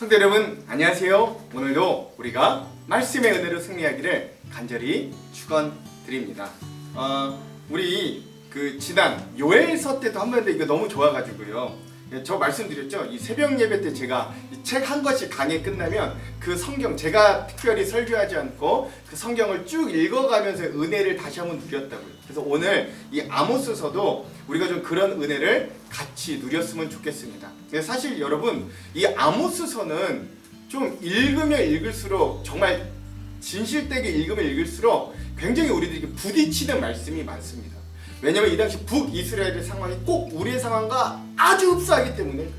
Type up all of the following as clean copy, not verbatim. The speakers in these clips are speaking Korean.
성도 여러분 안녕하세요. 오늘도 우리가 말씀의 은혜로 승리하기를 간절히 축원드립니다. 우리 지난 요엘서 때도 한 번 했는데 이거 너무 좋아가지고요. 저 말씀드렸죠. 이 새벽 예배 때 제가 책 한 권씩 강의 끝나면 그 성경 제가 특별히 설교하지 않고 그 성경을 쭉 읽어가면서 은혜를 다시 한번 누렸다고요. 그래서 오늘 이 아모스서도 우리가 좀 그런 은혜를 같이 누렸으면 좋겠습니다. 사실 여러분 이 아모스서는 좀 읽으면 읽을수록 정말 진실되게 읽으면 읽을수록 굉장히 우리들에게 부딪히는 말씀이 많습니다. 왜냐면 이 당시 북이스라엘의 상황이 꼭 우리의 상황과 아주 흡사하기 때문에 그래요.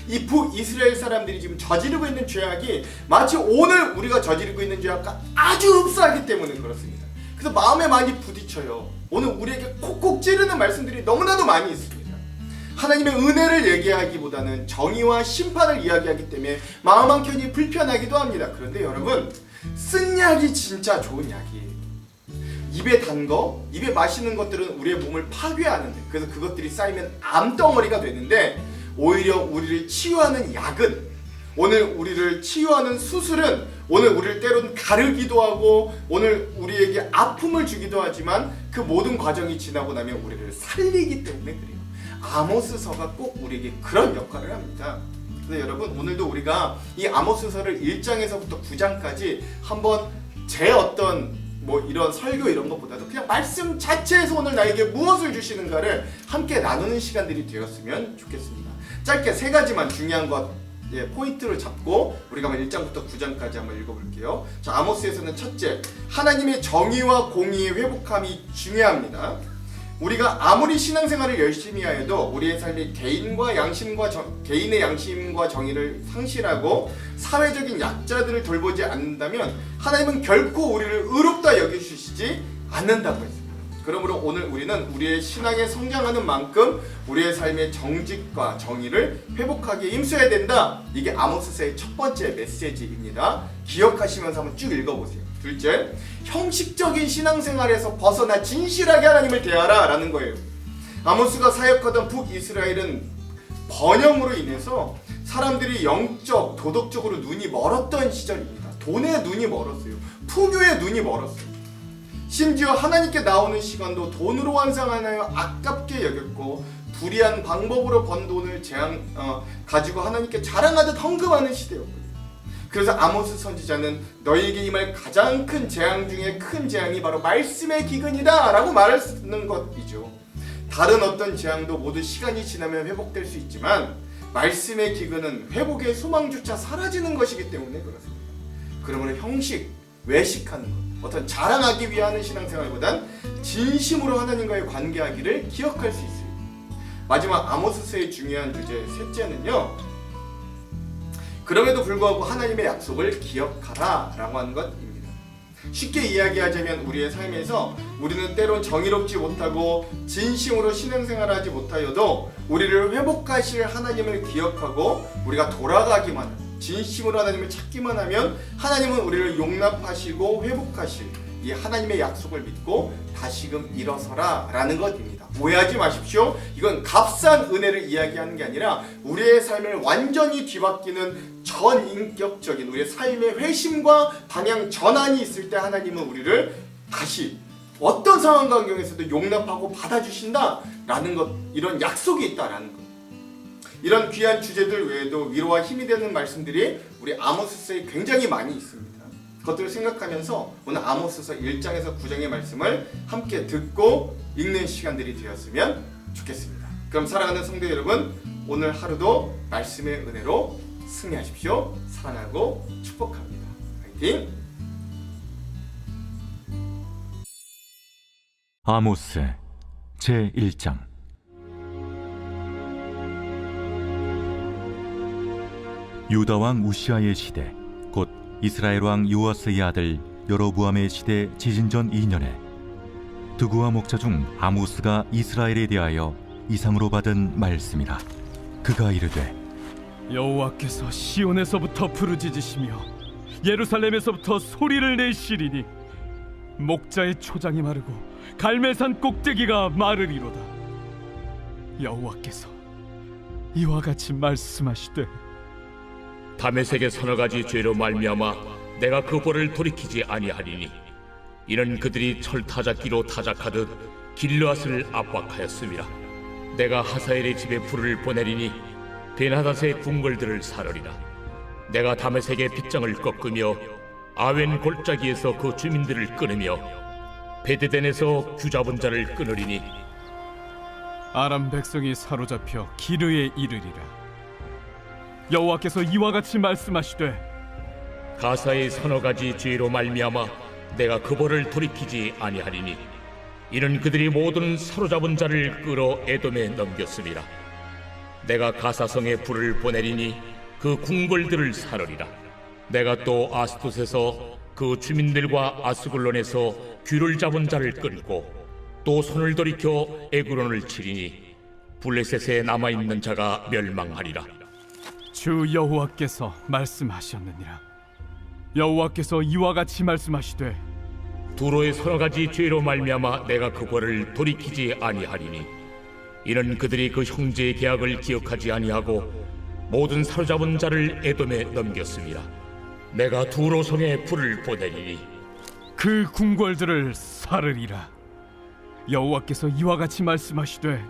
이 북이스라엘 사람들이 지금 저지르고 있는 죄악이 마치 오늘 우리가 저지르고 있는 죄악과 아주 흡사하기 때문에 그렇습니다. 그래서 마음에 많이 부딪혀요. 오늘 우리에게 콕콕 찌르는 말씀들이 너무나도 많이 있습니다. 하나님의 은혜를 얘기하기보다는 정의와 심판을 이야기하기 때문에 마음 한켠이 불편하기도 합니다. 그런데 여러분 쓴 약이 진짜 좋은 약이에요. 입에 단 거, 입에 맛있는 것들은 우리의 몸을 파괴하는데 그래서 그것들이 쌓이면 암덩어리가 되는데 오히려 우리를 치유하는 약은 오늘 우리를 치유하는 수술은 오늘 우리를 때로는 가르기도 하고 오늘 우리에게 아픔을 주기도 하지만 그 모든 과정이 지나고 나면 우리를 살리기 때문에 그래요. 아모스서가 꼭 우리에게 그런 역할을 합니다. 그래서 여러분 오늘도 우리가 이 아모스서를 1장에서부터 9장까지 한번 제 어떤 이런 설교 이런 것보다도 그냥 말씀 자체에서 오늘 나에게 무엇을 주시는가를 함께 나누는 시간들이 되었으면 좋겠습니다. 짧게 세 가지만 중요한 것 포인트를 잡고 우리가 1장부터 9장까지 한번 읽어볼게요. 자, 아모스에서는 첫째, 하나님의 정의와 공의의 회복함이 중요합니다. 우리가 아무리 신앙생활을 열심히 하여도 우리의 삶이 개인의 양심과 정의를 상실하고 사회적인 약자들을 돌보지 않는다면 하나님은 결코 우리를 의롭다 여기시지 않는다고 했습니다. 그러므로 오늘 우리는 우리의 신앙에 성장하는 만큼 우리의 삶의 정직과 정의를 회복하기에 힘써야 된다. 이게 아모스서의 첫 번째 메시지입니다. 기억하시면서 한번 쭉 읽어보세요. 둘째, 형식적인 신앙생활에서 벗어나 진실하게 하나님을 대하라 라는 거예요. 아모스가 사역하던 북이스라엘은 번영으로 인해서 사람들이 영적, 도덕적으로 눈이 멀었던 시절입니다. 돈에 눈이 멀었어요. 풍요에 눈이 멀었어요. 심지어 하나님께 나오는 시간도 돈으로 환상하여 아깝게 여겼고 불의한 방법으로 번 돈을 가지고 하나님께 자랑하듯 헌금하는 시대였거든요. 그래서 아모스 선지자는 너희에게 임할 가장 큰 재앙 중에 큰 재앙이 바로 말씀의 기근이다 라고 말하는 것이죠. 다른 어떤 재앙도 모두 시간이 지나면 회복될 수 있지만 말씀의 기근은 회복의 소망조차 사라지는 것이기 때문에 그렇습니다. 그러므로 형식, 외식하는 것, 어떤 자랑하기 위한 신앙생활보단 진심으로 하나님과의 관계하기를 기억할 수 있어요. 마지막 아모스서의 중요한 주제 셋째는요, 그럼에도 불구하고 하나님의 약속을 기억하라 라고 하는 것입니다. 쉽게 이야기하자면 우리의 삶에서 우리는 때론 정의롭지 못하고 진심으로 신앙생활하지 못하여도 우리를 회복하실 하나님을 기억하고 우리가 돌아가기만 하면, 진심으로 하나님을 찾기만 하면 하나님은 우리를 용납하시고 회복하실 이 하나님의 약속을 믿고 다시금 일어서라 라는 것입니다. 오해하지 마십시오. 이건 값싼 은혜를 이야기하는 게 아니라 우리의 삶을 완전히 뒤바뀌는 전인격적인 우리의 삶의 회심과 방향 전환이 있을 때 하나님은 우리를 다시 어떤 상황 환경에서도 용납하고 받아주신다 라는 것, 이런 약속이 있다라는 것. 이런 귀한 주제들 외에도 위로와 힘이 되는 말씀들이 우리 아모스서에 굉장히 많이 있습니다. 그것들을 생각하면서 오늘 아모스서 1장에서 9장의 말씀을 함께 듣고 읽는 시간들이 되었으면 좋겠습니다. 그럼 사랑하는 성도 여러분, 오늘 하루도 말씀의 은혜로 승리하십시오. 사랑하고 축복합니다. 화이팅! 아모스 제1장. 유다 왕 우시아의 시대, 곧 이스라엘 왕 요아스의 아들 여로보암의 시대 지진전 2년에 드구와 목자 중 아모스가 이스라엘에 대하여 이상으로 받은 말씀이라. 그가 이르되 여호와께서 시온에서부터 부르짖으시며 예루살렘에서부터 소리를 내시리니 목자의 초장이 마르고 갈멜산 꼭대기가 마르리로다. 여호와께서 이와 같이 말씀하시되 다메섹의 서너 가지 죄로 말미암아 내가 그 벌을 돌이키지 아니하리니 이는 그들이 철타작기로 타작하듯 길르앗을 압박하였음이라. 내가 하사엘의 집에 불을 보내리니 베나닷의 궁궐들을 사르리라. 내가 다메섹의 빗장을 꺾으며 아웬 골짜기에서 그 주민들을 끊으며 베데덴에서 규잡은 자를 끊으리니 아람 백성이 사로잡혀 기르에 이르리라. 여호와께서 이와 같이 말씀하시되 가사의 서너 가지 죄로 말미암아 내가 그 벌을 돌이키지 아니하리니 이는 그들이 모든 사로잡은 자를 끌어 에돔에 넘겼음이라. 내가 가사성에 불을 보내리니 그 궁궐들을 사르리라. 내가 또 아스돗에서 그 주민들과 아스글론에서 귀를 잡은 자를 끌고 또 손을 돌이켜 에그론을 치리니 블레셋에 남아있는 자가 멸망하리라. 주 여호와께서 말씀하셨느니라. 여호와께서 이와 같이 말씀하시되 두로의 서너 가지 죄로 말미암아 내가 그 벌을 돌이키지 아니하리니 이는 그들이 그 형제의 계약을 기억하지 아니하고 모든 사로잡은 자를 에돔에 넘겼습니다. 내가 두로 성에 불을 보내리니 그 궁궐들을 사르리라. 여호와께서 이와 같이 말씀하시되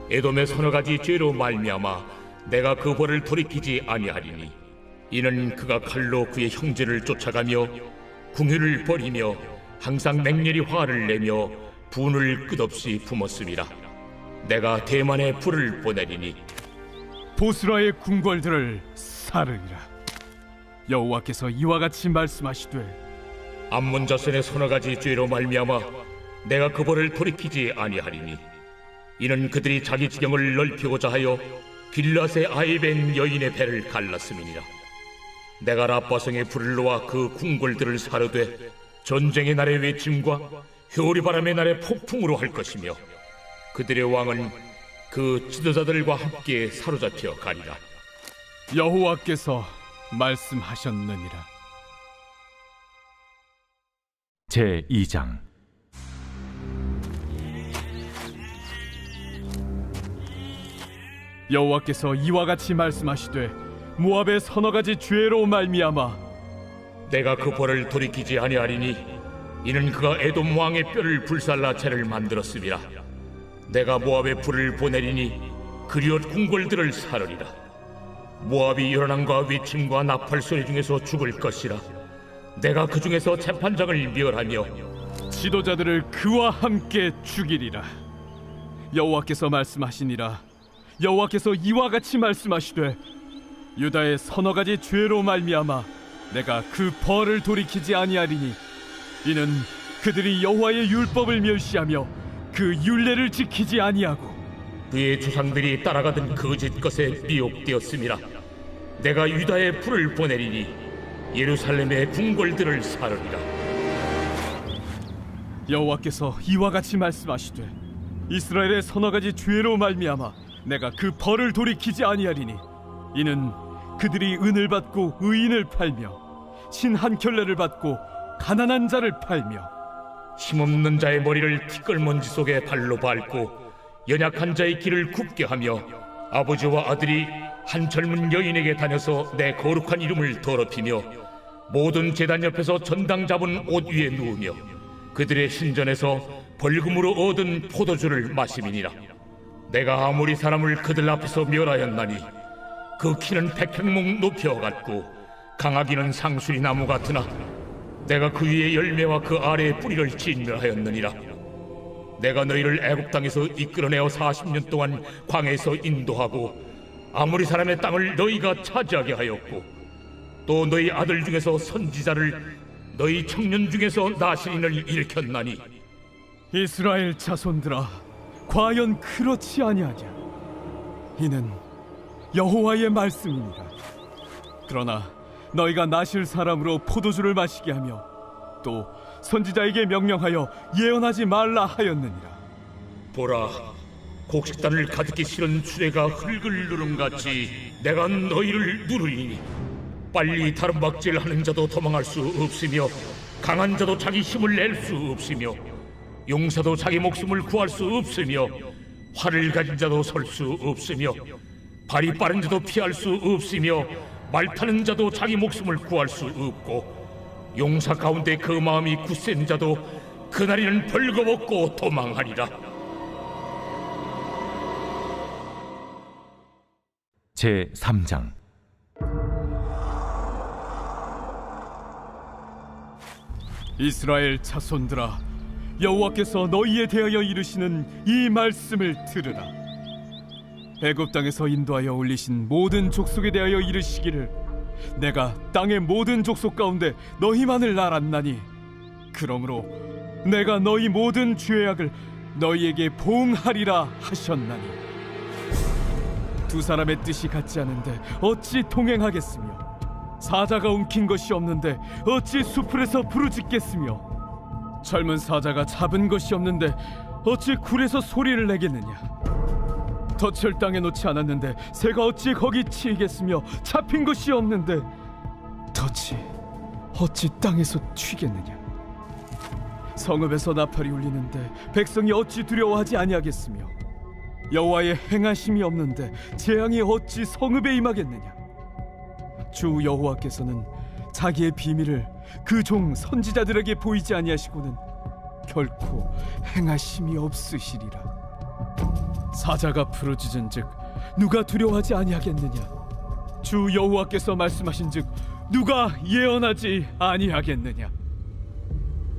에돔의 서너 가지 죄로 말미암아 내가 그 벌을 돌이키지 아니하리니 이는 그가 칼로 그의 형제를 쫓아가며 궁유를 버리며 항상 맹렬히 화를 내며 분을 끝없이 품었음이라. 내가 대만에 불을 보내리니 보스라의 궁궐들을 사르리라. 여호와께서 이와 같이 말씀하시되 암몬 자손의 서너 가지 죄로 말미암아 내가 그 벌을 돌이키지 아니하리니 이는 그들이 자기 지경을 넓히고자 하여 길앗의 아이벤 여인의 배를 갈랐음이니라. 내가 라빠성의 불을 놓아 그 궁궐들을 사르되 전쟁의 날의 외침과 효리바람의 날의 폭풍으로 할 것이며 그들의 왕은 그 지도자들과 함께 사로잡혀 가리라. 여호와께서 말씀하셨느니라. 제 2장. 여호와께서 이와 같이 말씀하시되 모압의 서너 가지 죄로 말미암아 내가 그 벌을 돌이키지 아니하리니 이는 그가 에돔 왕의 뼈를 불살라 채를 만들었음이라. 내가 모압의 불을 보내리니 그리옷 궁궐들을 사르리라. 모압이 요란함과 외침과 나팔 소리 중에서 죽을 것이라. 내가 그 중에서 재판장을 멸하며 지도자들을 그와 함께 죽이리라. 여호와께서 말씀하시니라. 여호와께서 이와 같이 말씀하시되 유다의 서너 가지 죄로 말미암아 내가 그 벌을 돌이키지 아니하리니 이는 그들이 여호와의 율법을 멸시하며 그 율례를 지키지 아니하고 그의 조상들이 따라가던 거짓 것에 미혹되었음이라. 내가 유다의 불을 보내리니 예루살렘의 궁궐들을 사르리라. 여호와께서 이와 같이 말씀하시되 이스라엘의 서너 가지 죄로 말미암아 내가 그 벌을 돌이키지 아니하리니 이는 그들이 은을 받고 의인을 팔며 신 한 켤레를 받고 가난한 자를 팔며 힘없는 자의 머리를 티끌먼지 속에 발로 밟고 연약한 자의 길을 굽게 하며 아버지와 아들이 한 젊은 여인에게 다녀서 내 거룩한 이름을 더럽히며 모든 제단 옆에서 전당 잡은 옷 위에 누우며 그들의 신전에서 벌금으로 얻은 포도주를 마심이니라. 내가 아무리 사람을 그들 앞에서 멸하였나니 그 키는 백향목 높여 같고 강하기는 상수리 나무 같으나 내가 그 위에 열매와 그 아래에 뿌리를 진멸하였느니라. 내가 너희를 애굽 땅에서 이끌어내어 40년 동안 광야에서 인도하고 아무리 사람의 땅을 너희가 차지하게 하였고 또 너희 아들 중에서 선지자를 너희 청년 중에서 나시린을 일으켰나니 이스라엘 자손들아 과연 그렇지 아니하냐. 이는 여호와의 말씀이니라. 그러나 너희가 나실 사람으로 포도주를 마시게 하며 또 선지자에게 명령하여 예언하지 말라 하였느니라. 보라, 곡식단을 가득히 실은 수레가 흙을 누름같이 내가 너희를 누르리니 빨리 다름박질 하는 자도 도망할 수 없으며 강한 자도 자기 힘을 낼 수 없으며 용사도 자기 목숨을 구할 수 없으며 활을 가진 자도 설 수 없으며 발이 빠른 자도 피할 수 없으며 말 타는 자도 자기 목숨을 구할 수 없고 용사 가운데 그 마음이 굳센 자도 그날에는 벌거벗고 도망하리라. 제 3장. 이스라엘 자손들아, 여호와께서 너희에 대하여 이르시는 이 말씀을 들으라. 애굽 땅에서 인도하여 올리신 모든 족속에 대하여 이르시기를, 내가 땅의 모든 족속 가운데 너희만을 알았나니, 그러므로 내가 너희 모든 죄악을 너희에게 보응하리라 하셨나니, 두 사람의 뜻이 같지 않은데 어찌 동행하겠으며, 사자가 움킨 것이 없는데 어찌 수풀에서 부르짖겠으며, 젊은 사자가 잡은 것이 없는데 어찌 굴에서 소리를 내겠느냐. 덫을 땅에 놓지 않았는데 새가 어찌 거기 치이겠으며, 잡힌 것이 없는데 덫이 어찌 땅에서 튀겠느냐. 성읍에서 나팔이 울리는데 백성이 어찌 두려워하지 아니하겠으며, 여호와의 행하심이 없는데 재앙이 어찌 성읍에 임하겠느냐. 주 여호와께서는 자기의 비밀을 그 종 선지자들에게 보이지 아니하시고는 결코 행하심이 없으시리라. 사자가 부르짖은즉 누가 두려워하지 아니하겠느냐. 주 여호와께서 말씀하신즉 누가 예언하지 아니하겠느냐.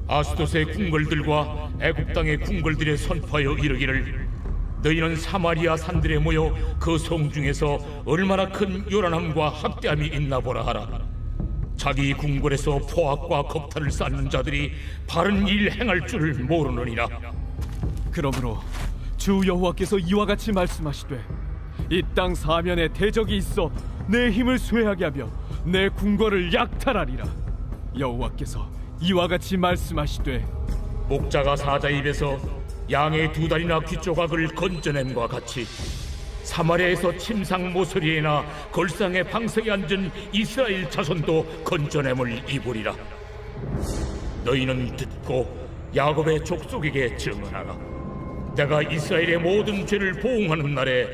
아스돗의 궁궐들과 애굽 땅의 궁궐들에 선포하여 이르기를, 너희는 사마리아 산들에 모여 그 성 중에서 얼마나 큰 요란함과 학대함이 있나 보라 하라. 자기 궁궐에서 포악과 겁탈을 쌓는 자들이 바른 일 행할 줄을 모르느니라. 그러므로 주 여호와께서 이와 같이 말씀하시되, 이 땅 사면에 대적이 있어 내 힘을 쇠하게 하며 내 궁궐을 약탈하리라. 여호와께서 이와 같이 말씀하시되, 목자가 사자 입에서 양의 두 다리나 귀 조각을 건져냄과 같이 사마리아에서 침상 모서리에나 걸상의 방석에 앉은 이스라엘 자손도 건져냄을 입으리라. 너희는 듣고 야곱의 족속에게 증언하라. 내가 이스라엘의 모든 죄를 보응하는 날에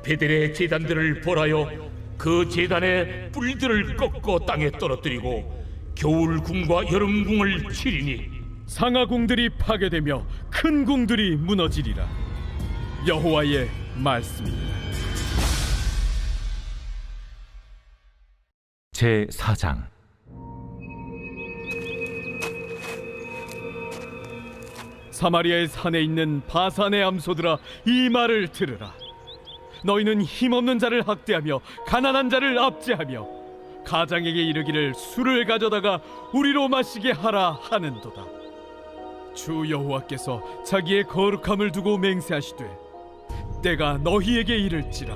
베델의 제단들을 벌하여 그 제단의 뿔들을 꺾어 땅에 떨어뜨리고 겨울궁과 여름궁을 치리니, 상하궁들이 파괴되며 큰 궁들이 무너지리라. 여호와의 말씀입니다. 제 4장. 사마리아의 산에 있는 바산의 암소들아, 이 말을 들으라. 너희는 힘없는 자를 학대하며 가난한 자를 압제하며 가장에게 이르기를 술을 가져다가 우리로 마시게 하라 하는도다. 주 여호와께서 자기의 거룩함을 두고 맹세하시되, 때가 너희에게 이를지라.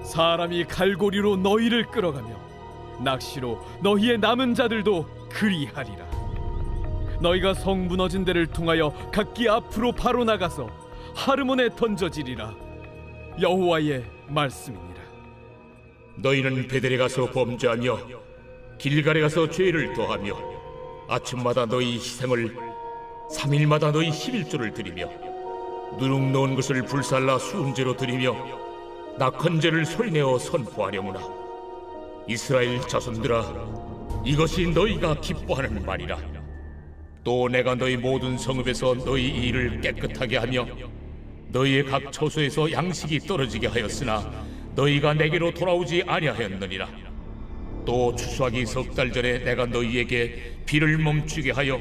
사람이 갈고리로 너희를 끌어가며 낚시로 너희의 남은 자들도 그리하리라. 너희가 성 무너진 데를 통하여 각기 앞으로 바로 나가서 하르몬에 던져지리라. 여호와의 말씀이니라. 너희는 베델에 가서 범죄하며 길갈에 가서 죄를 더하며 아침마다 너희 희생을 3일마다 너희 11조를 드리며 누룩 넣은 것을 불살라 수음제로 드리며 낙헌제를 소리내어 선포하려무나. 이스라엘 자손들아, 이것이 너희가 기뻐하는 말이라. 또 내가 너희 모든 성읍에서 너희 일을 깨끗하게 하며 너희의 각 처소에서 양식이 떨어지게 하였으나 너희가 내게로 돌아오지 아니하였느니라. 또 추수하기 석 달 전에 내가 너희에게 비를 멈추게 하여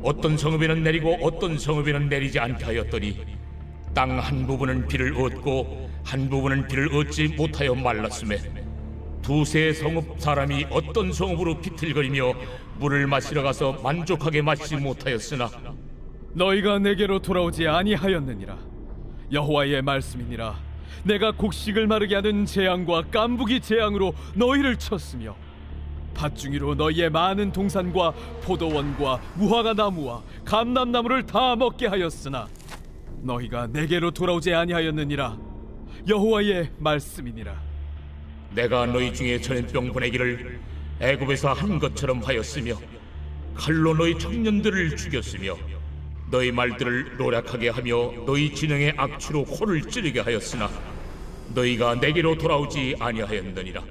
어떤 성읍에는 내리고 어떤 성읍에는 내리지 않게 하였더니 땅 한 부분은 비를 얻고 한 부분은 비를 얻지 못하여 말랐음에 두세 성읍 사람이 어떤 성읍으로 비틀거리며 물을 마시러 가서 만족하게 마시지 못하였으나 너희가 내게로 돌아오지 아니하였느니라. 여호와의 말씀이니라. 내가 곡식을 마르게 하는 재앙과 깐부기 재앙으로 너희를 쳤으며 밭중이로 너희의 많은 동산과 포도원과 무화과 나무와 감람나무를 다 먹게 하였으나 너희가 내게로 돌아오지 아니하였느니라. 여호와의 말씀이니라. 내가 너희 중에 전염병 보내기를 애굽에서 한 것처럼 하였으며 칼로 너희 청년들을 죽였으며 너희 말들을 노략하게 하며 너희 진영의 악취로 코를 찌르게 하였으나 너희가 내게로 돌아오지 아니하였느니라.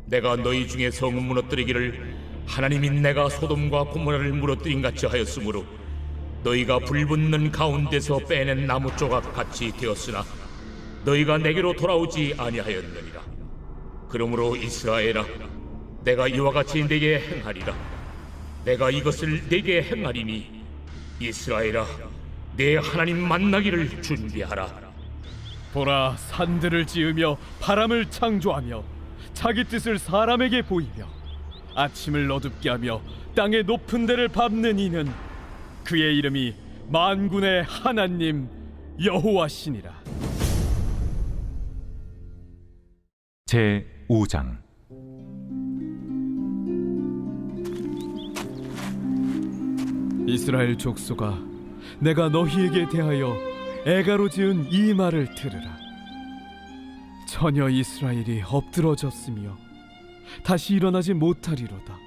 내가 너희 중에 성을 무너뜨리기를 하나님이 내가 소돔과 고모라를 무너뜨린 같이 하였으므로 너희가 불붙는 가운데서 빼낸 나무 조각 같이 되었으나 너희가 내게로 돌아오지 아니하였느니라. 그러므로 이스라엘아, 내가 이와 같이 네게 행하리라. 내가 이것을 네게 행하리니 이스라엘아, 내 하나님 만나기를 준비하라. 보라, 산들을 지으며 바람을 창조하며 자기 뜻을 사람에게 보이며 아침을 어둡게 하며 땅의 높은 데를 밟는 이는 그의 이름이 만군의 하나님 여호와시니라. 제 5장. 이스라엘 족속아, 내가 너희에게 대하여 애가로 지은 이 말을 들으라. 처녀 이스라엘이 엎드러졌으며 다시 일어나지 못하리로다.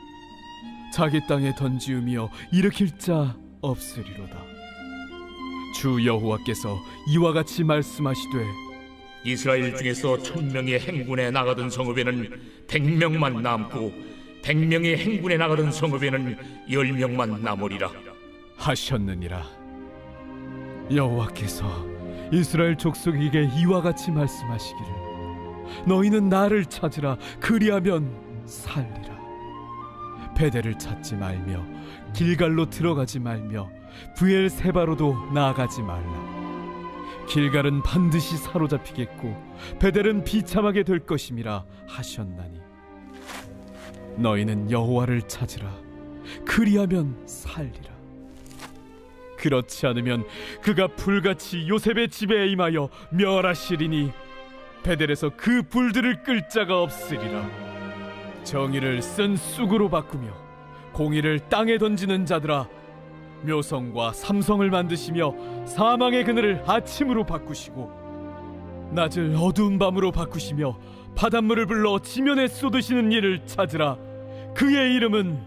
자기 땅에 던지우며 일으킬 자 없으리로다. 주 여호와께서 이와 같이 말씀하시되, 이스라엘 중에서 1000명의 행군에 나가던 성읍에는 100명만 남고 100명의 행군에 나가던 성읍에는 10명만 남으리라 하셨느니라. 여호와께서 이스라엘 족속에게 이와 같이 말씀하시기를, 너희는 나를 찾으라. 그리하면 살리라. 베델을 찾지 말며 길갈로 들어가지 말며 브엘세바로도 나아가지 말라. 길갈은 반드시 사로잡히겠고 베델은 비참하게 될 것임이라 하셨나니, 너희는 여호와를 찾으라. 그리하면 살리라. 그렇지 않으면 그가 불같이 요셉의 집에 임하여 멸하시리니 베델에서 그 불들을 끌 자가 없으리라. 정의를 쓴 쑥으로 바꾸며 공의를 땅에 던지는 자들아, 묘성과 삼성을 만드시며 사망의 그늘을 아침으로 바꾸시고 낮을 어두운 밤으로 바꾸시며 바닷물을 불러 지면에 쏟으시는 이를 찾으라. 그의 이름은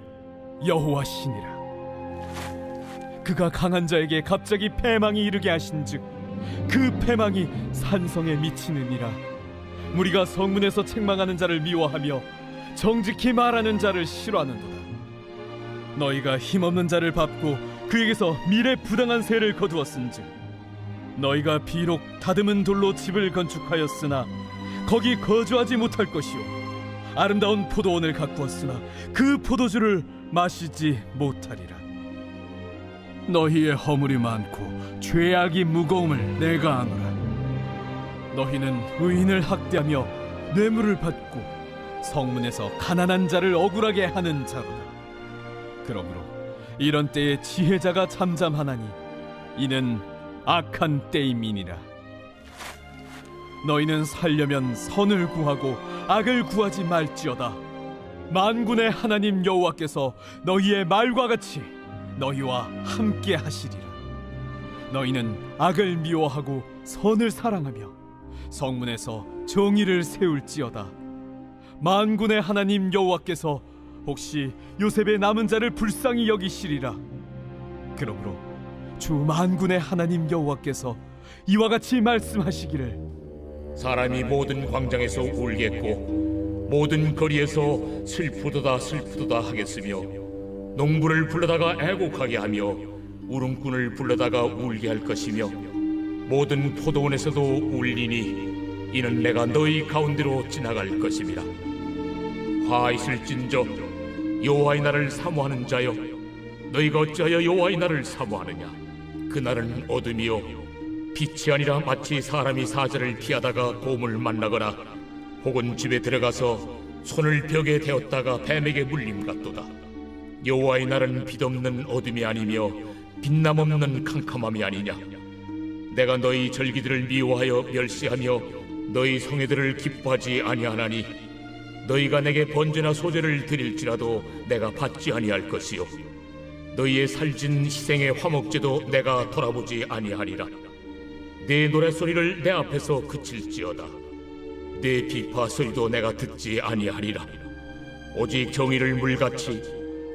여호와시니라. 그가 강한 자에게 갑자기 패망이 이르게 하신즉 그 패망이 산성에 미치느니라. 무리가 성문에서 책망하는 자를 미워하며 정직히 말하는 자를 싫어하는도다. 너희가 힘없는 자를 밟고 그에게서 미래 부당한 세를 거두었은즉 너희가 비록 다듬은 돌로 집을 건축하였으나 거기 거주하지 못할 것이요, 아름다운 포도원을 가꾸었으나 그 포도주를 마시지 못하리라. 너희의 허물이 많고 죄악이 무거움을 내가 아노라. 너희는 의인을 학대하며 뇌물을 받고 성문에서 가난한 자를 억울하게 하는 자로다. 그러므로 이런 때에 지혜자가 잠잠하나니 이는 악한 때임이니라. 너희는 살려면 선을 구하고 악을 구하지 말지어다. 만군의 하나님 여호와께서 너희의 말과 같이 너희와 함께 하시리라. 너희는 악을 미워하고 선을 사랑하며 성문에서 정의를 세울지어다. 만군의 하나님 여호와께서 혹시 요셉의 남은 자를 불쌍히 여기시리라. 그러므로 주 만군의 하나님 여호와께서 이와 같이 말씀하시기를, 사람이 모든 광장에서 울겠고 모든 거리에서 슬프도다 슬프도다 하겠으며 농부를 불러다가 애곡하게 하며 울음꾼을 불러다가 울게 할 것이며 모든 포도원에서도 울리니 이는 내가 너희 가운데로 지나갈 것임이라. 화 있을진저 여호와의 날을 사모하는 자여, 너희가 어찌하여 여호와의 날을 사모하느냐. 그날은 어둠이요 빛이 아니라 마치 사람이 사자를 피하다가 곰을 만나거나 혹은 집에 들어가서 손을 벽에 대었다가 뱀에게 물림 같도다. 여호와의 날은 빛없는 어둠이 아니며 빛남 없는 캄캄함이 아니냐. 내가 너희 절기들을 미워하여 멸시하며 너희 성회들을 기뻐하지 아니하나니 너희가 내게 번제나 소제를 드릴지라도 내가 받지 아니할 것이요 너희의 살진 희생의 화목제도 내가 돌아보지 아니하리라. 내 노랫소리를 내 앞에서 그칠지어다. 내 비파 소리도 내가 듣지 아니하리라. 오직 정의를 물같이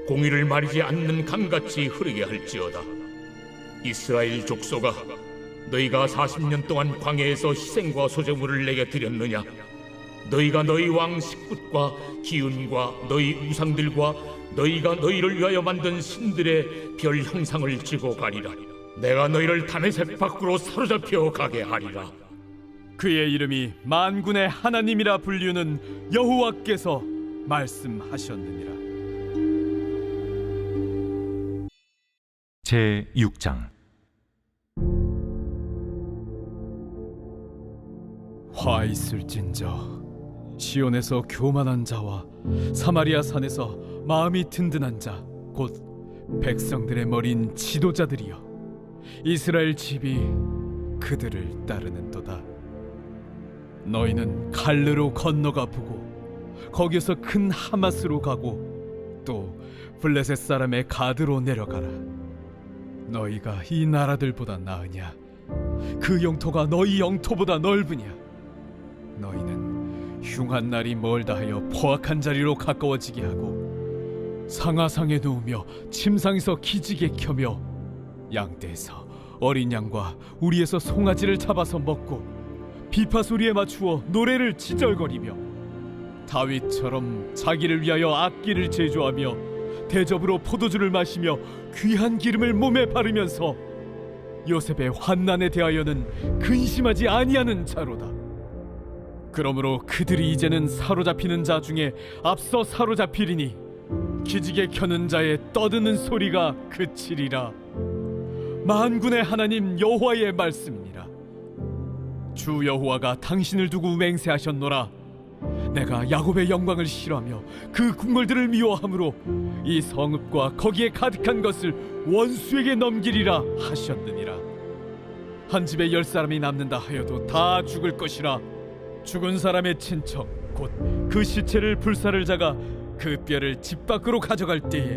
공의를 마르지 않는 강같이 흐르게 할지어다. 이스라엘 족속아, 너희가 40년 동안 광야에서 희생과 소제물을 내게 드렸느냐? 너희가 너희 왕 식굿과 기운과 너희 우상들과 너희가 너희를 위하여 만든 신들의 별 형상을 지고 가리라. 내가 너희를 다메섹 밖으로 사로잡혀 가게 하리라. 그의 이름이 만군의 하나님이라 불리우는 여호와께서 말씀하셨느니라. 제 6장. 화 있을진저 시온에서 교만한 자와 사마리아 산에서 마음이 든든한 자 곧 백성들의 머린 지도자들이여, 이스라엘 집이 그들을 따르는도다. 너희는 갈르로 건너가 보고 거기에서 큰 하마스로 가고 또 블레셋 사람의 가드로 내려가라. 너희가 이 나라들보다 나으냐? 그 영토가 너희 영토보다 넓으냐? 너희는 흉한 날이 멀다 하여 포악한 자리로 가까워지게 하고 상하상에 누우며 침상에서 기지개 켜며 양떼에서 어린 양과 우리에서 송아지를 잡아서 먹고 비파 소리에 맞추어 노래를 지절거리며 다윗처럼 자기를 위하여 악기를 제조하며 대접으로 포도주를 마시며 귀한 기름을 몸에 바르면서 요셉의 환난에 대하여는 근심하지 아니하는 자로다. 그러므로 그들이 이제는 사로잡히는 자 중에 앞서 사로잡히리니 기지개 켜는 자의 떠드는 소리가 그치리라. 만군의 하나님 여호와의 말씀이니라. 주 여호와가 당신을 두고 맹세하셨노라. 내가 야곱의 영광을 싫어하며 그 궁궐들을 미워함으로 이 성읍과 거기에 가득한 것을 원수에게 넘기리라 하셨느니라. 한 집에 10사람이 남는다 하여도 다 죽을 것이라. 죽은 사람의 친척 곧 그 시체를 불사를 자가 그 뼈를 집 밖으로 가져갈 때에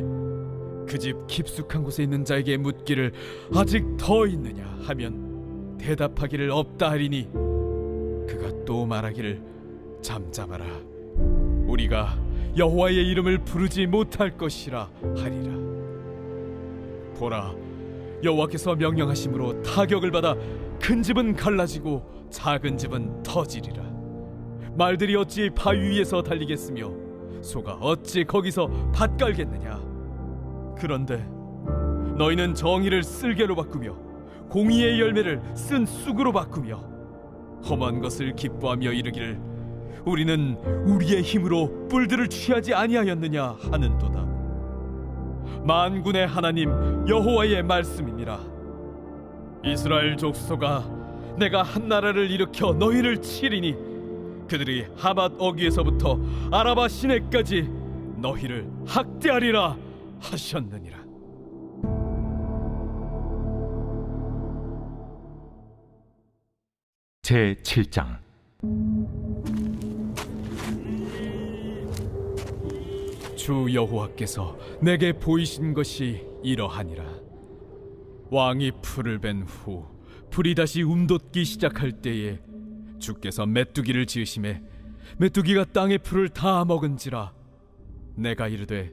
그 집 깊숙한 곳에 있는 자에게 묻기를 아직 더 있느냐 하면 대답하기를 없다 하리니 그가 또 말하기를 잠잠하라, 우리가 여호와의 이름을 부르지 못할 것이라 하리라. 보라, 여호와께서 명령하심으로 타격을 받아 큰 집은 갈라지고 작은 집은 터지리라. 말들이 어찌 바위 위에서 달리겠으며 소가 어찌 거기서 밭 깔겠느냐. 그런데 너희는 정의를 쓸개로 바꾸며 공의의 열매를 쓴 쑥으로 바꾸며 험한 것을 기뻐하며 이르기를 우리는 우리의 힘으로 뿔들을 취하지 아니하였느냐 하는도다. 만군의 하나님 여호와의 말씀이니라. 이스라엘 족속아, 내가 한 나라를 일으켜 너희를 치리니 그들이 하맛 어귀에서부터 아라바 시내까지 너희를 학대하리라 하셨느니라. 제 7장. 주 여호와께서 내게 보이신 것이 이러하니라. 왕이 풀을 벤 후 풀이 다시 움돋기 시작할 때에 주께서 메뚜기를 지으심에 메뚜기가 땅의 풀을 다 먹은지라. 내가 이르되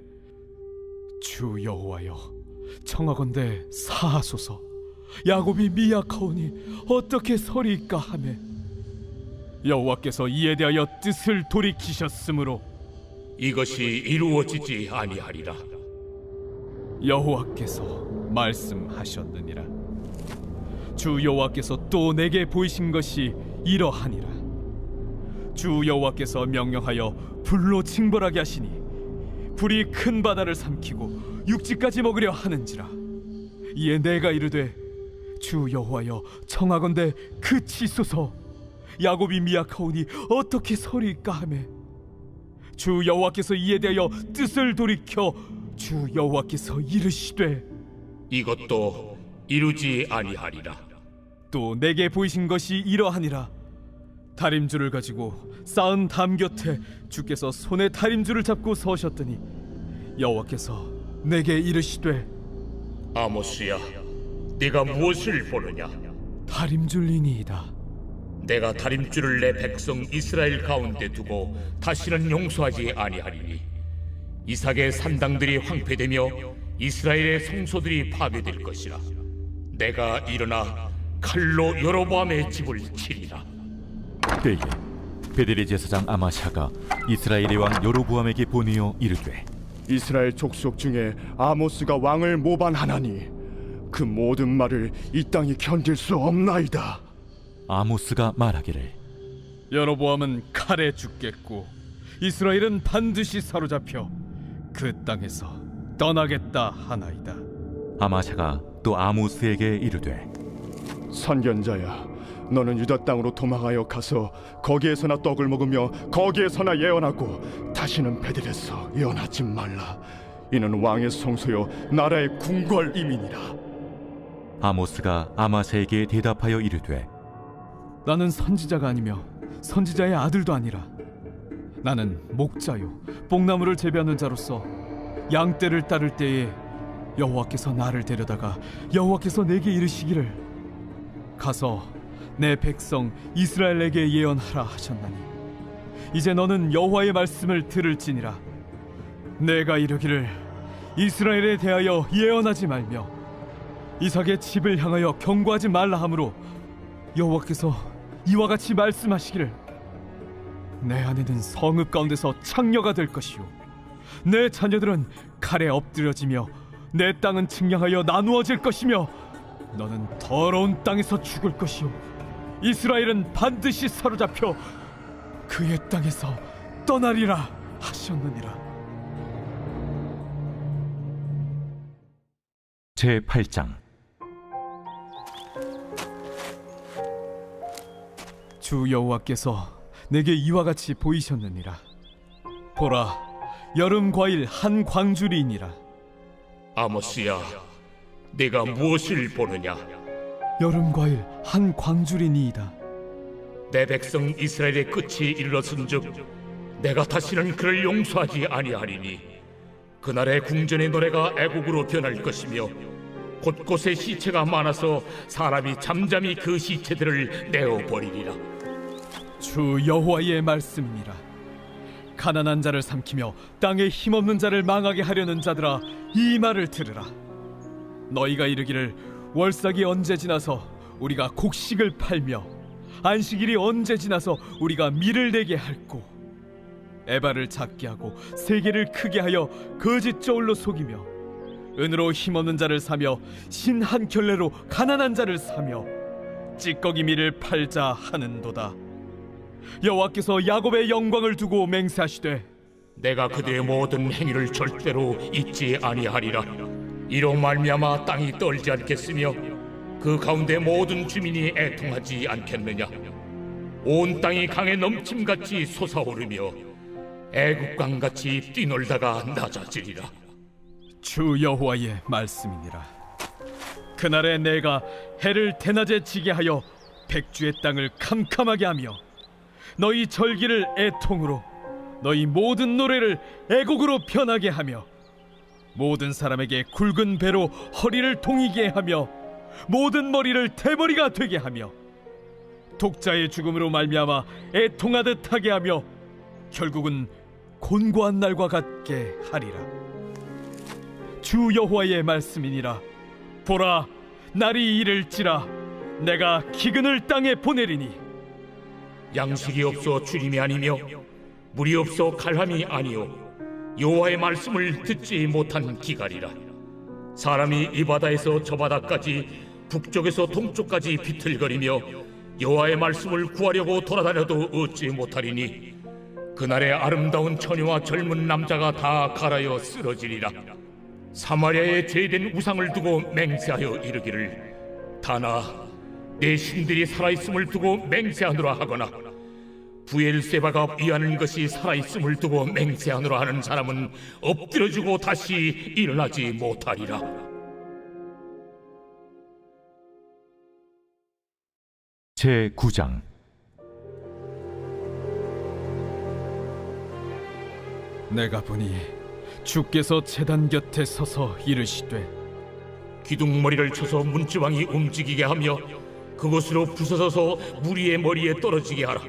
주 여호와여, 청하건대 사하소서. 야곱이 미약하오니 어떻게 서리이까 하매 여호와께서 이에 대하여 뜻을 돌이키셨으므로 이것이 이루어지지 아니하리라. 여호와께서 말씀하셨느니라. 주 여호와께서 또 내게 보이신 것이 이러하니라. 주 여호와께서 명령하여 불로 징벌하게 하시니 불이 큰 바다를 삼키고 육지까지 먹으려 하는지라. 이에 내가 이르되 주 여호와여, 청하건대 그치소서. 야곱이 미약하오니 어떻게 서리이까 하매 주 여호와께서 이에 대하여 뜻을 돌이켜 주 여호와께서 이르시되 이것도 이루지 아니하리라. 또 내게 보이신 것이 이러하니라. 다림줄을 가지고 쌓은 담 곁에 주께서 손에 다림줄을 잡고 서셨더니 여호와께서 내게 이르시되 아모스야, 네가 무엇을 보느냐? 다림줄이니이다. 내가 다림줄을 내 백성 이스라엘 가운데 두고 다시는 용서하지 아니하리니 이삭의 산당들이 황폐되며 이스라엘의 성소들이 파괴될 것이라. 내가 일어나 칼로 여로보암의 집을 치리라. 때에 베델의 제사장 아마샤가 이스라엘의 왕 여로보암에게 보내어 이르되 이스라엘 족속 중에 아모스가 왕을 모반하나니 그 모든 말을 이 땅이 견딜 수 없나이다. 아모스가 말하기를 여로보암은 칼에 죽겠고 이스라엘은 반드시 사로잡혀 그 땅에서 떠나겠다 하나이다. 아마샤가 또 아모스에게 이르되 선견자야, 너는 유다 땅으로 도망하여 가서 거기에서나 떡을 먹으며 거기에서나 예언하고 다시는 베델에서 예언하지 말라. 이는 왕의 성소요 나라의 궁궐임이니라. 아모스가 아마샤에게 대답하여 이르되 나는 선지자가 아니며 선지자의 아들도 아니라 나는 목자요 뽕나무를 재배하는 자로서 양떼를 따를 때에 여호와께서 나를 데려다가 여호와께서 내게 이르시기를 가서 내 백성 이스라엘에게 예언하라 하셨나니 이제 너는 여호와의 말씀을 들을지니라. 내가 이르기를 이스라엘에 대하여 예언하지 말며 이삭의 집을 향하여 경고하지 말라 하므로 여호와께서 이와 같이 말씀하시기를 내 아내는 성읍 가운데서 창녀가 될 것이요 내 자녀들은 칼에 엎드려지며 내 땅은 측량하여 나누어질 것이며 너는 더러운 땅에서 죽을 것이요 이스라엘은 반드시 사로잡혀 그의 땅에서 떠나리라 하셨느니라. 제8장 주 여호와께서 내게 이와 같이 보이셨느니라. 보라, 여름 과일 한 광주리이니라. 아모스야, 네가 무엇을 보느냐? 여름 과일 한 광주리니이다. 내 백성 이스라엘의 끝이 이르렀은즉 내가 다시는 그를 용서하지 아니하리니 그날의 궁전의 노래가 애곡으로 변할 것이며 곳곳에 시체가 많아서 사람이 잠잠히 그 시체들을 내어버리리라. 주 여호와의 말씀이니라. 가난한 자를 삼키며 땅에 힘없는 자를 망하게 하려는 자들아, 이 말을 들으라. 너희가 이르기를 월삭이 언제 지나서 우리가 곡식을 팔며 안식일이 언제 지나서 우리가 밀을 내게 할꼬. 에바를 작게 하고 세계를 크게 하여 거짓 저울로 속이며 은으로 힘없는 자를 사며 신 한 켤레로 가난한 자를 사며 찌꺼기 밀을 팔자 하는도다. 여호와께서 야곱의 영광을 두고 맹세하시되 내가 그들의 모든 행위를 절대로 잊지 아니하리라. 이로 말미암아 땅이 떨지 않겠으며 그 가운데 모든 주민이 애통하지 않겠느냐. 온 땅이 강에 넘침같이 솟아오르며 애국강같이 뛰놀다가 낮아지리라. 주 여호와의 말씀이니라. 그날에 내가 해를 대낮에 지게 하여 백주의 땅을 캄캄하게 하며 너희 절기를 애통으로 너희 모든 노래를 애곡으로 변하게 하며 모든 사람에게 굵은 배로 허리를 동이게 하며 모든 머리를 대머리가 되게 하며 독자의 죽음으로 말미암아 애통하듯 하게 하며 결국은 곤고한 날과 같게 하리라. 주 여호와의 말씀이니라. 보라, 날이 이를지라 내가 기근을 땅에 보내리니 양식이 없어 주림이 아니며 물이 없어 갈함이 아니요 여호와의 말씀을 듣지 못한 기갈이라. 사람이 이 바다에서 저 바다까지 북쪽에서 동쪽까지 비틀거리며 여호와의 말씀을 구하려고 돌아다녀도 얻지 못하리니 그날에 아름다운 처녀와 젊은 남자가 다 갈아여 쓰러지리라. 사마리아에 죄된 우상을 두고 맹세하여 이르기를 다나 내 신들이 살아있음을 두고 맹세하노라 하거나 부엘세바가 위하는 것이 살아있음을 두고 맹세하노라 하는 사람은 엎드려지고 다시 일어나지 못하리라. 제9장 내가 보니 주께서 제단 곁에 서서 이르시되 기둥머리를 쳐서 문지방이 움직이게 하며 그것으로 부서져서 무리의 머리에 떨어지게 하라.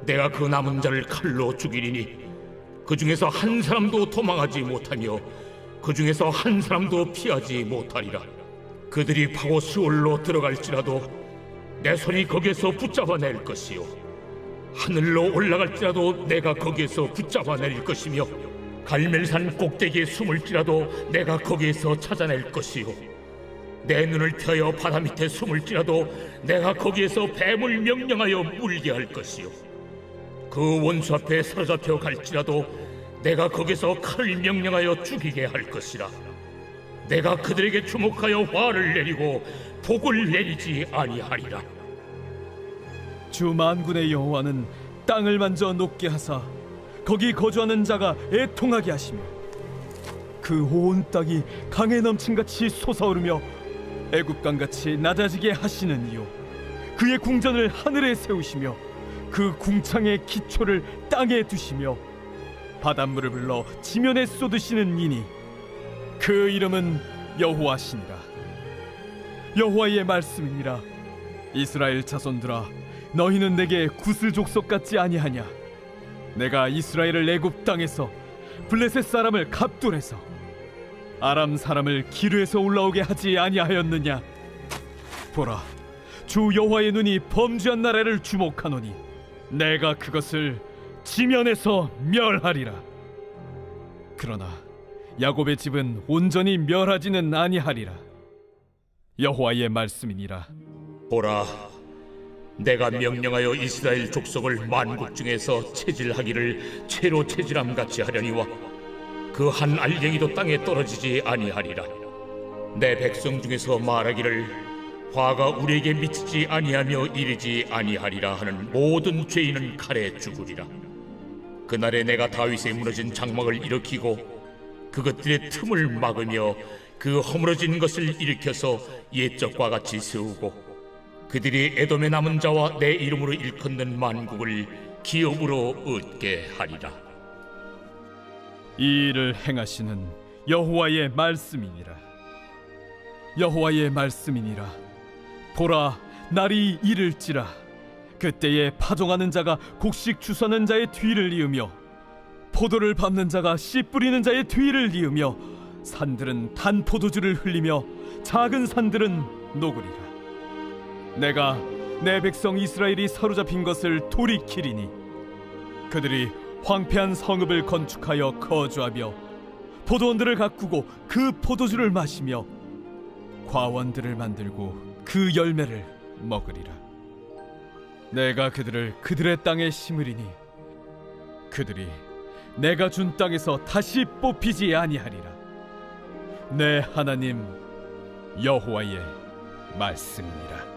내가 그 남은 자를 칼로 죽이리니 그 중에서 한 사람도 도망하지 못하며 그 중에서 한 사람도 피하지 못하리라. 그들이 파고 수월로 들어갈지라도 내 손이 거기에서 붙잡아낼 것이요 하늘로 올라갈지라도 내가 거기에서 붙잡아 내릴 것이며 갈멜산 꼭대기에 숨을지라도 내가 거기에서 찾아낼 것이요 내 눈을 펴여 바다 밑에 숨을지라도 내가 거기에서 뱀을 명령하여 물게 할 것이요 그 원수 앞에 사로잡혀 갈지라도 내가 거기서 칼을 명령하여 죽이게 할 것이라 내가 그들에게 주목하여 화를 내리고 복을 내리지 아니하리라. 주 만군의 여호와는 땅을 만져 녹게 하사 거기 거주하는 자가 애통하게 하시며 그 온 땅이 강에 넘친같이 솟아오르며 애굽강같이 낮아지게 하시는 이요 그의 궁전을 하늘에 세우시며 그 궁창의 기초를 땅에 두시며 바닷물을 불러 지면에 쏟으시는 이니 그 이름은 여호와시니라. 여호와의 말씀이니라. 이스라엘 자손들아, 너희는 내게 구슬 족속 같지 아니하냐? 내가 이스라엘을 애굽 땅에서 블레셋 사람을 갑돌에서 아람 사람을 기르에서 올라오게 하지 아니하였느냐? 보라, 주 여호와의 눈이 범죄한 나라를 주목하노니 내가 그것을 지면에서 멸하리라. 그러나 야곱의 집은 온전히 멸하지는 아니하리라. 여호와의 말씀이니라. 보라, 내가 명령하여 이스라엘 족속을 만국 중에서 체질하기를 채로 체질함 같이 하려니와 그 한 알갱이도 땅에 떨어지지 아니하리라. 내 백성 중에서 말하기를 화가 우리에게 미치지 아니하며 이르지 아니하리라 하는 모든 죄인은 칼에 죽으리라. 그날에 내가 다윗의 무너진 장막을 일으키고 그것들의 틈을 막으며 그 허물어진 것을 일으켜서 옛적과 같이 세우고 그들이 에돔의 남은 자와 내 이름으로 일컫는 만국을 기업으로 얻게 하리라. 이 일을 행하시는 여호와의 말씀이니라. 여호와의 말씀이니라. 보라, 날이 이를지라. 그때에 파종하는 자가 곡식 주사는 자의 뒤를 이으며 포도를 밟는 자가 씨 뿌리는 자의 뒤를 이으며 산들은 단 포도주를 흘리며 작은 산들은 녹으리라. 내가 내 백성 이스라엘이 사로잡힌 것을 돌이키리니 그들이 황폐한 성읍을 건축하여 거주하며 포도원들을 가꾸고 그 포도주를 마시며 과원들을 만들고 그 열매를 먹으리라. 내가 그들을 그들의 땅에 심으리니 그들이 내가 준 땅에서 다시 뽑히지 아니하리라. 내 하나님 여호와의 말씀이니라.